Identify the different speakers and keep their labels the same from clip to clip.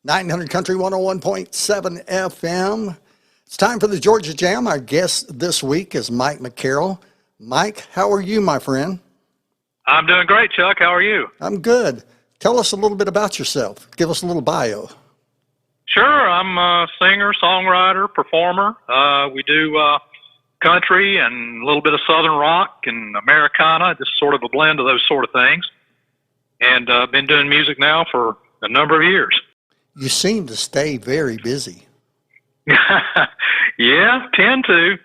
Speaker 1: 900 Country 101.7 FM. It's time for the Georgia Jam. Our guest this week is Mike McCarroll. Mike, how are you, my friend?
Speaker 2: I'm doing great, Chuck. How are you?
Speaker 1: I'm good. Tell us a little bit about yourself. Give us a little bio.
Speaker 2: Sure. I'm a singer, songwriter, performer. We do country and a little bit of southern rock and Americana, just sort of a blend of those sort of things. And I've been doing music now for a number of years.
Speaker 1: You seem to stay very busy.
Speaker 2: Yeah, tend to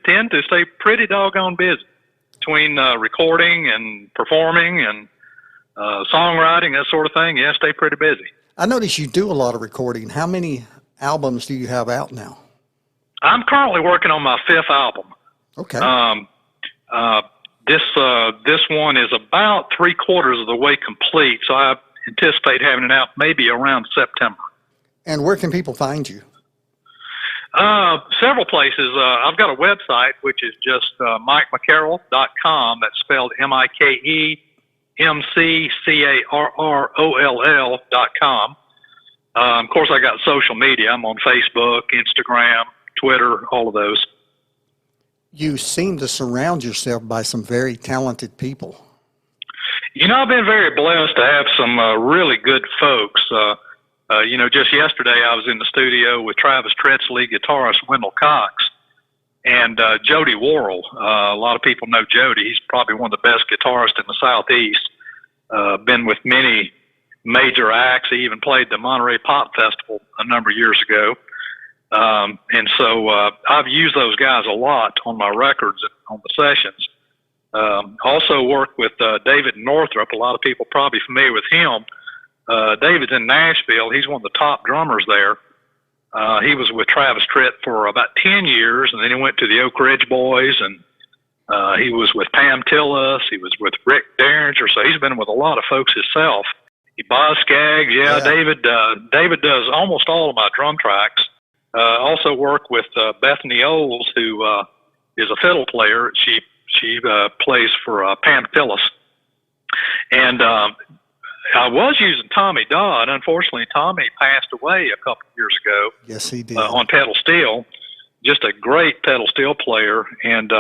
Speaker 2: stay pretty doggone busy between recording and performing and songwriting, that sort of thing. Yeah, stay pretty busy.
Speaker 1: I notice you do a lot of recording. How many albums do you have out now?
Speaker 2: I'm currently working on my 5th album.
Speaker 1: Okay.
Speaker 2: This one is about 3/4 of the way complete, so I anticipate having it out maybe around September.
Speaker 1: And where can people find you?
Speaker 2: Several places. I've got a website, which is just MikeMcCarroll.com. That's spelled MikeMcCarroll.com. Of course, I got social media. I'm on Facebook, Instagram, Twitter, all of those.
Speaker 1: You seem to surround yourself by some very talented people.
Speaker 2: You know, I've been very blessed to have some really good folks. Just yesterday I was in the studio with Travis Tretzley, guitarist Wendell Cox, and Jody Worrell. A lot of people know Jody. He's probably one of the best guitarists in the Southeast. Been with many major acts. He even played the Monterey Pop Festival a number of years ago. And so I've used those guys a lot on my records and on the sessions. Also worked with David Northrup. A lot of people probably familiar with him. David's in Nashville. He's one of the top drummers there. He was with Travis Tritt for about 10 years, and then he went to the Oak Ridge Boys, and he was with Pam Tillis. He was with Rick Derringer, so he's been with a lot of folks himself. Boz Skaggs, yeah. David does almost all of my drum tracks. Also work with Bethany Oles, who is a fiddle player. She plays for Pam Tillis. And I was using Tommy Dodd. Unfortunately, Tommy passed away a couple of years ago.
Speaker 1: Yes, he did.
Speaker 2: On pedal steel. Just a great pedal steel player. And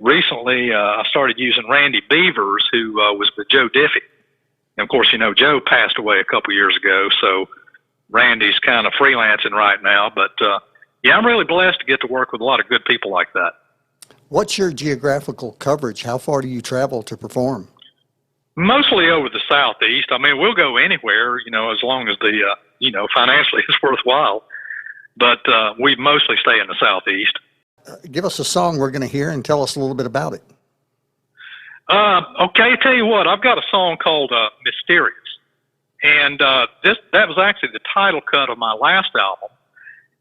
Speaker 2: recently I started using Randy Beavers, who was with Joe Diffie. And of course, Joe passed away a couple of years ago, so Randy's kind of freelancing right now. But yeah, I'm really blessed to get to work with a lot of good people like that.
Speaker 1: What's your geographical coverage? How far do you travel to perform?
Speaker 2: Mostly over the Southeast. I mean, we'll go anywhere, as long as the, financially it's worthwhile. But we mostly stay in the Southeast.
Speaker 1: Give us a song we're going to hear and tell us a little bit about it.
Speaker 2: Okay, tell you what, I've got a song called Mysterious. And that was actually the title cut of my last album.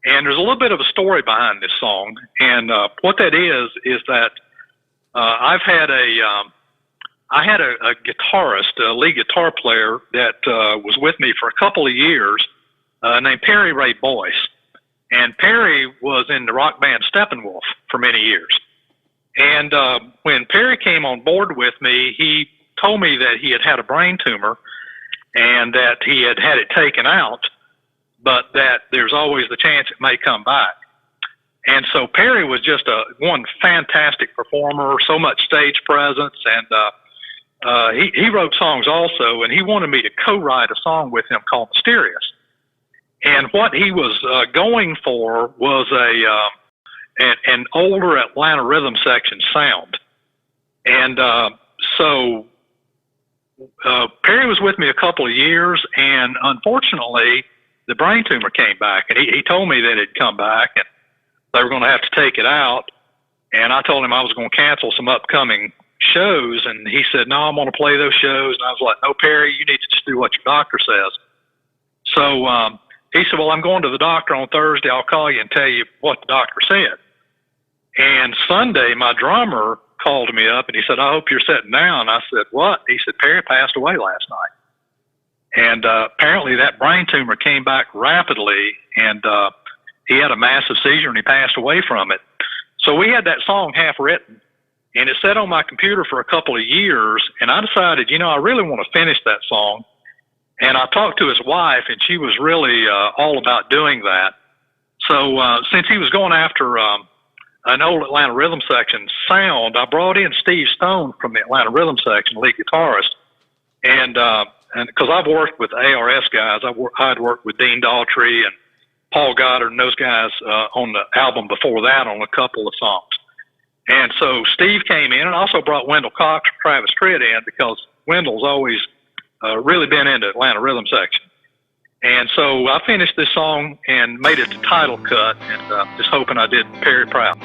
Speaker 2: And there's a little bit of a story behind this song. And what that is that I had a guitarist, a lead guitar player that was with me for a couple of years named Perry Ray Boyce. And Perry was in the rock band Steppenwolf for many years. And when Perry came on board with me, he told me that he had a brain tumor and that he had it taken out, but that there's always the chance it may come back. And so Perry was just one fantastic performer, so much stage presence, and he wrote songs also, and he wanted me to co-write a song with him called Mysterious. And what he was going for was an older Atlanta rhythm section sound. And so Perry was with me a couple of years, and unfortunately, the brain tumor came back. And he told me that it had come back, and they were going to have to take it out. And I told him I was going to cancel some upcoming shows, and he said, no, I'm going to play those shows. And I was like, no, Perry, you need to just do what your doctor says. So he said, well, I'm going to the doctor on Thursday. I'll call you and tell you what the doctor said. And Sunday, my drummer called me up, and he said, I hope you're sitting down. I said, what? He said, Perry passed away last night. And apparently that brain tumor came back rapidly, and he had a massive seizure, and he passed away from it. So we had that song half written, and it sat on my computer for a couple of years, and I decided, I really want to finish that song. And I talked to his wife, and she was really all about doing that. So since he was going after an old Atlanta Rhythm Section sound, I brought in Steve Stone from the Atlanta Rhythm Section, lead guitarist. And because I've worked with ARS guys, I'd worked with Dean Daughtry and Paul Goddard and those guys on the album before that on a couple of songs. And so Steve came in and also brought Wendell Cox from Travis Tritt in because Wendell's always really been into Atlanta Rhythm Section. And so I finished this song and made it the title cut, and just hoping I did Perry proud.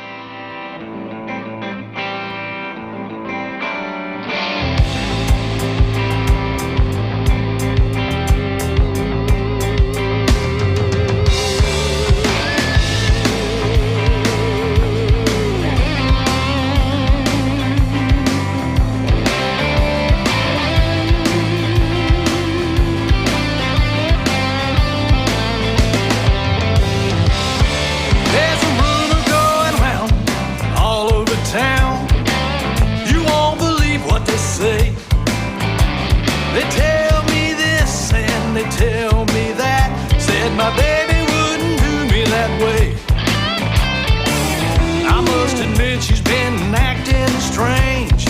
Speaker 3: My baby wouldn't do me that way. I must admit she's been acting strange.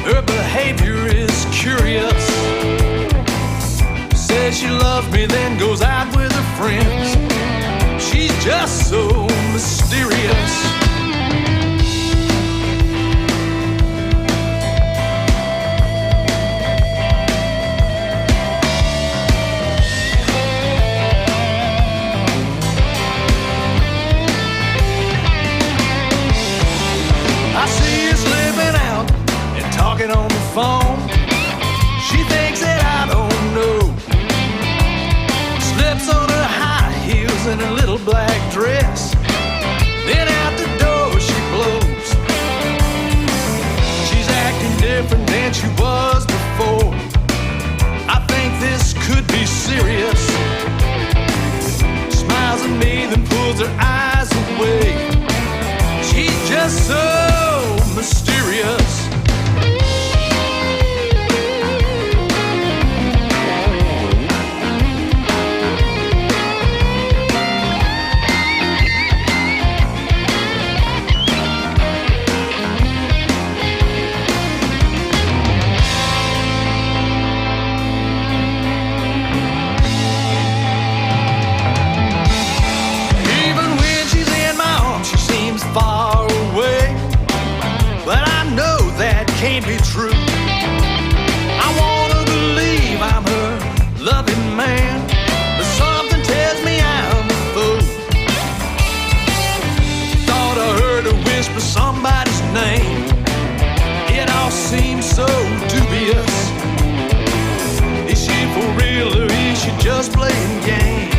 Speaker 3: Her behavior is curious. Says she loves me, then goes out with her friends. She's just so mysterious. On the phone, she thinks that I don't know. Slips on her high heels and a little black dress. Then out the door she blows. She's acting different than she was before. I think this could be serious. Smiles at me, then pulls her eyes away. She's just so mysterious. Far away, but I know that can't be true. I wanna believe I'm her loving man, but something tells me I'm a fool. Thought I heard her whisper somebody's name. It all seems so dubious. Is she for real or is she just playing games?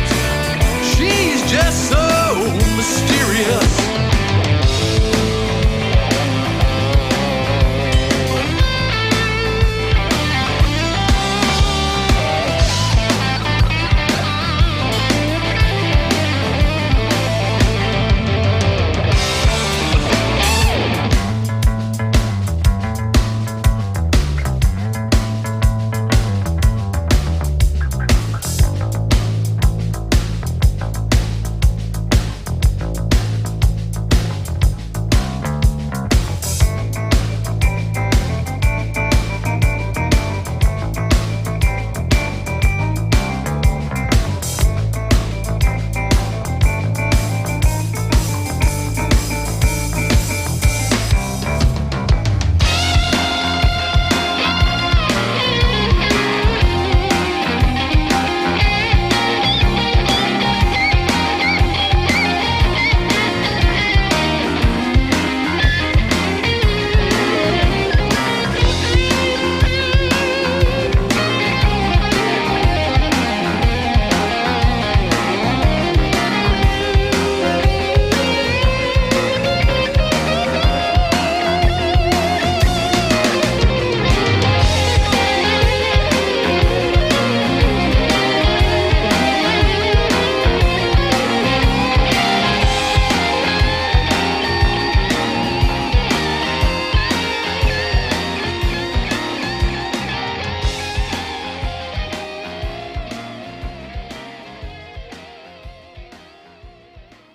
Speaker 3: She's just so mysterious.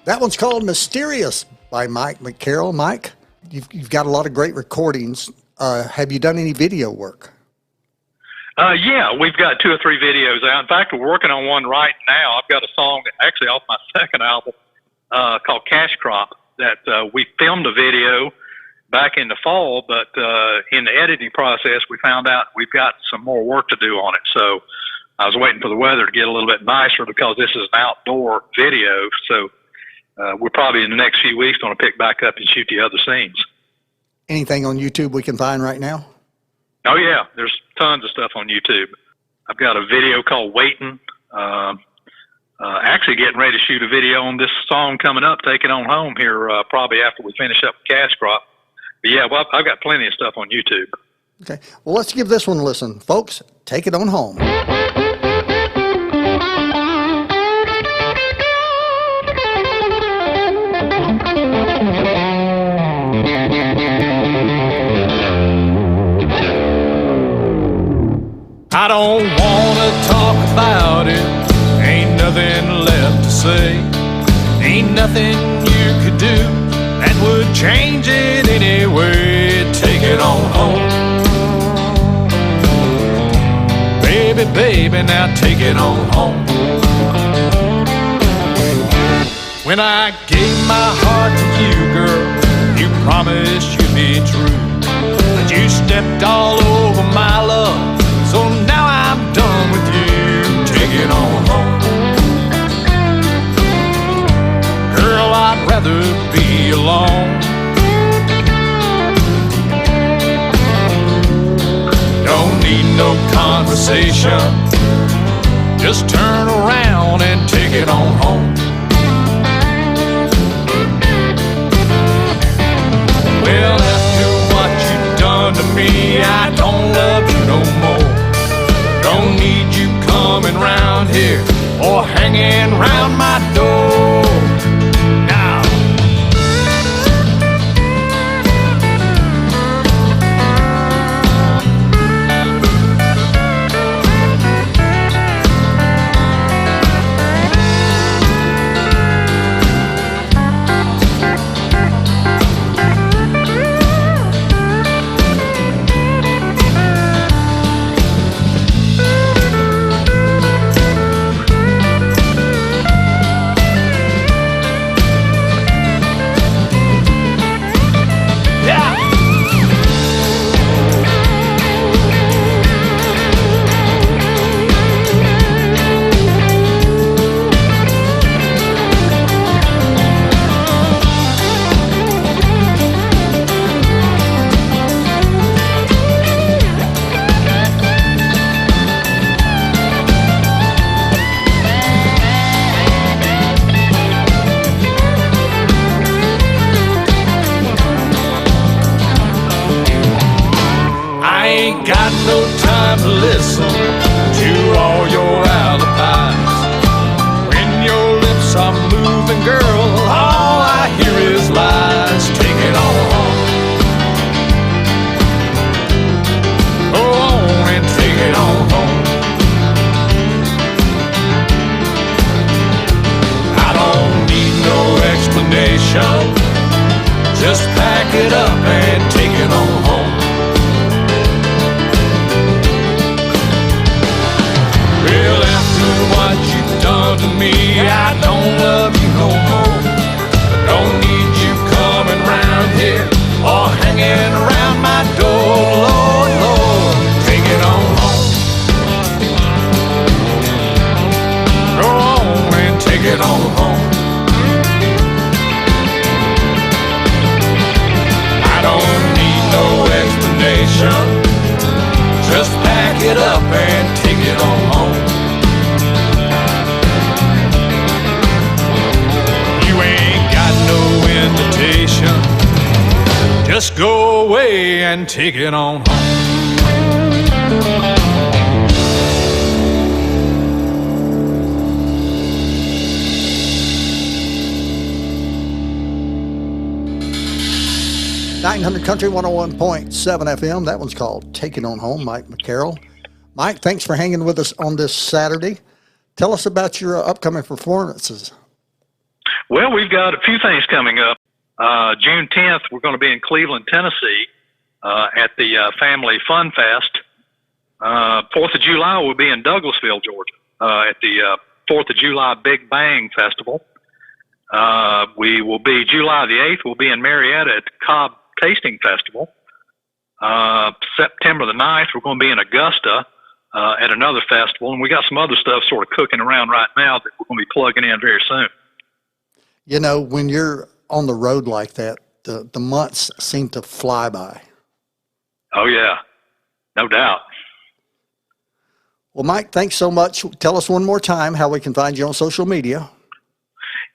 Speaker 1: That one's called Mysterious by Mike McCarroll. Mike, you've got a lot of great recordings. Have you done any video work?
Speaker 2: Yeah, we've got 2 or 3 videos out. In fact, we're working on one right now. I've got a song actually off my second album called Cash Crop that we filmed a video back in the fall, but in the editing process, we found out we've got some more work to do on it. So I was waiting for the weather to get a little bit nicer because this is an outdoor video. So we're probably in the next few weeks going to pick back up and shoot the other scenes. Anything on YouTube we can find right now? Oh, yeah. There's tons of stuff on YouTube. I've got a video called Waiting. Actually getting ready to shoot a video on this song coming up, Take It On Home, here probably after we finish up Cash Crop. But yeah, well, I've got plenty of stuff on YouTube. Okay. Well, let's give this one a listen. Folks, Take It On Home.
Speaker 3: I don't wanna talk about it. Ain't nothing left to say. Ain't nothing you could do that would change it anyway. Take it on home. Baby, baby, now take it on home. When I gave my heart to you, girl, you promised you'd be true. But you stepped all over my love. So now I'm done with you. Take it on home. Girl, I'd rather be alone. Don't need no conversation. Just turn around and take it on home. Well, after what you've done to me, I don't love you no more. Don't need you coming round here or hanging round my door. Now, got no time to listen to all your alibis. When your lips are moving, girl, all I hear is lies. Take it on home. Go on and take it on home. I don't need no explanation. Just pack it up and take it on home. Well, after what you've done to me, I don't love you no more. Don't need you coming round here or hanging around my door. Lord, Lord, take it on home. Go on and take it on home. I don't need no explanation. Just pack it up and take it on home. You ain't got no invitation. Just go away and take it on home.
Speaker 1: 900 Country 101.7 FM. That one's called Take It On Home, Mike McCarroll. Mike, thanks for hanging with us on this Saturday. Tell us about your upcoming performances.
Speaker 2: Well, we've got a few things coming up. June 10th, we're going to be in Cleveland, Tennessee, at the Family Fun Fest. 4th of July, we'll be in Douglasville, Georgia, at the 4th of July Big Bang Festival. We will be July the 8th, we'll be in Marietta at the Cobb Tasting Festival. September the 9th, we're going to be in Augusta at another festival. And we got some other stuff sort of cooking around right now that we're going to be plugging in very soon.
Speaker 1: You know, when you're on the road like that, the months seem to fly by.
Speaker 2: Oh, yeah, no doubt.
Speaker 1: Well, Mike, thanks so much. Tell us one more time how we can find you on social media.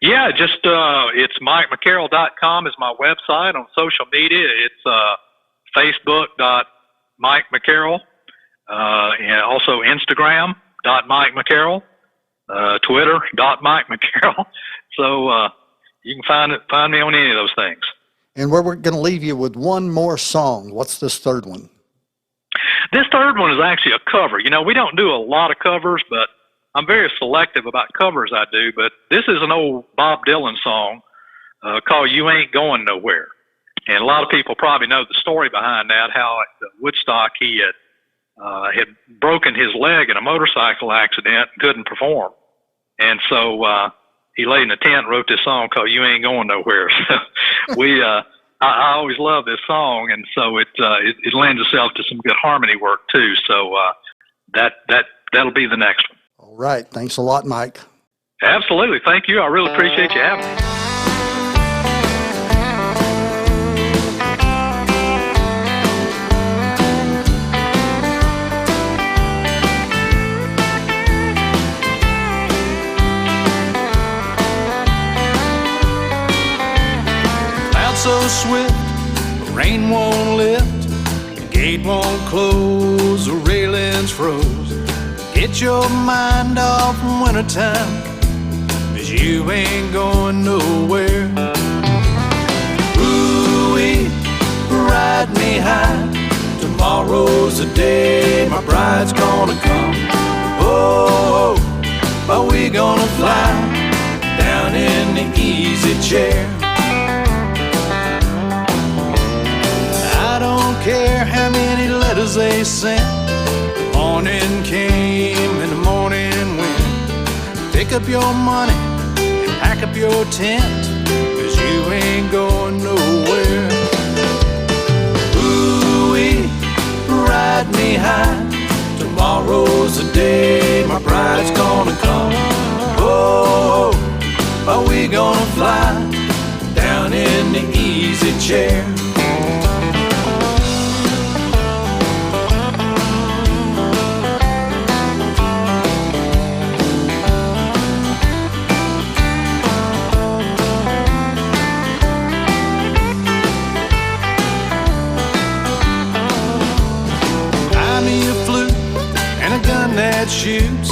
Speaker 2: Yeah, just it's MikeMcCarroll.com is my website. On social media, it's Facebook.MikeMcCarroll, and also Instagram.MikeMcCarroll, Twitter.MikeMcCarroll. So you can find me on any of those things.
Speaker 1: And we're going to leave you with one more song. What's this third one?
Speaker 2: This third one is actually a cover. You know, we don't do a lot of covers, but I'm very selective about covers I do. But this is an old Bob Dylan song called You Ain't Going Nowhere. And a lot of people probably know the story behind that, how at Woodstock he had broken his leg in a motorcycle accident and couldn't perform. And so he laid in a tent and wrote this song called You Ain't Going Nowhere. So I always love this song, and so it lends itself to some good harmony work too. So that'll be the next one.
Speaker 1: All right. Thanks a lot, Mike.
Speaker 2: Absolutely. Thank you. I really appreciate you having me.
Speaker 3: So swift, the rain won't lift, the gate won't close, the railings froze. Get your mind off wintertime, 'cause you ain't going nowhere. Ooh-wee, ride me high, tomorrow's the day my bride's gonna come. Oh, but we gonna fly down in the easy chair. I don't care how many letters they sent. The morning came and the morning went. Pick up your money and pack up your tent, 'cause you ain't going nowhere. Ooh-wee, ride me high, tomorrow's the day my bride's gonna come. Oh, but we gonna fly down in the easy chair. That shoots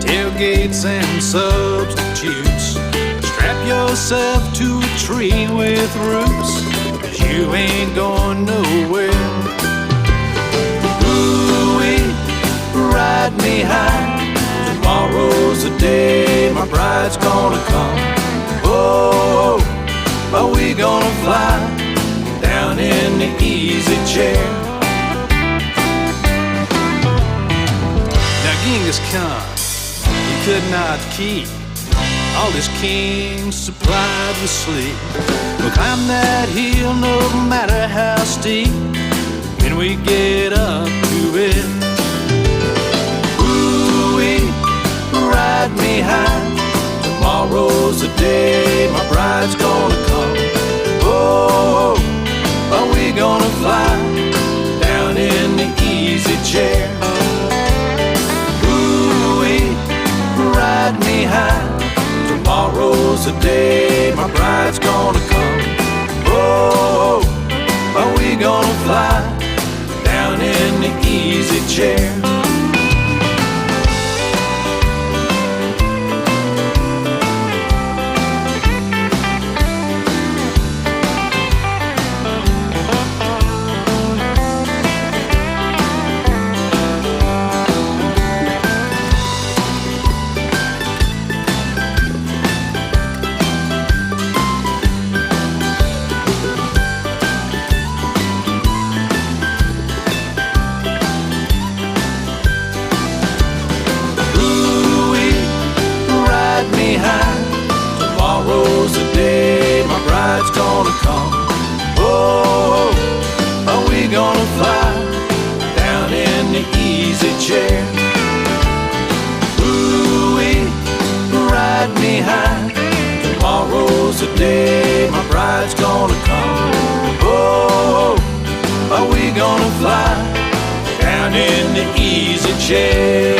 Speaker 3: tailgates and substitutes. Strap yourself to a tree with roots, 'cause you ain't going nowhere. Ooh-wee, ride me high, tomorrow's the day my bride's gonna come. Oh, but we gonna fly down in the easy chair. Genghis Khan, he could not keep all his kings supplied with sleep. We'll climb that hill no matter how steep when we get up to it. Ooh-wee, ride me high, tomorrow's the day my bride's gonna come. Oh, but we gonna fly down in the easy chair. Ride me high, tomorrow's the day my bride's gonna come. Oh, but we gonna fly down in the easy chair. easy chair. Ooh-wee, ride me high. Tomorrow's the day my bride's gonna come. Oh, are we gonna fly down in the easy chair?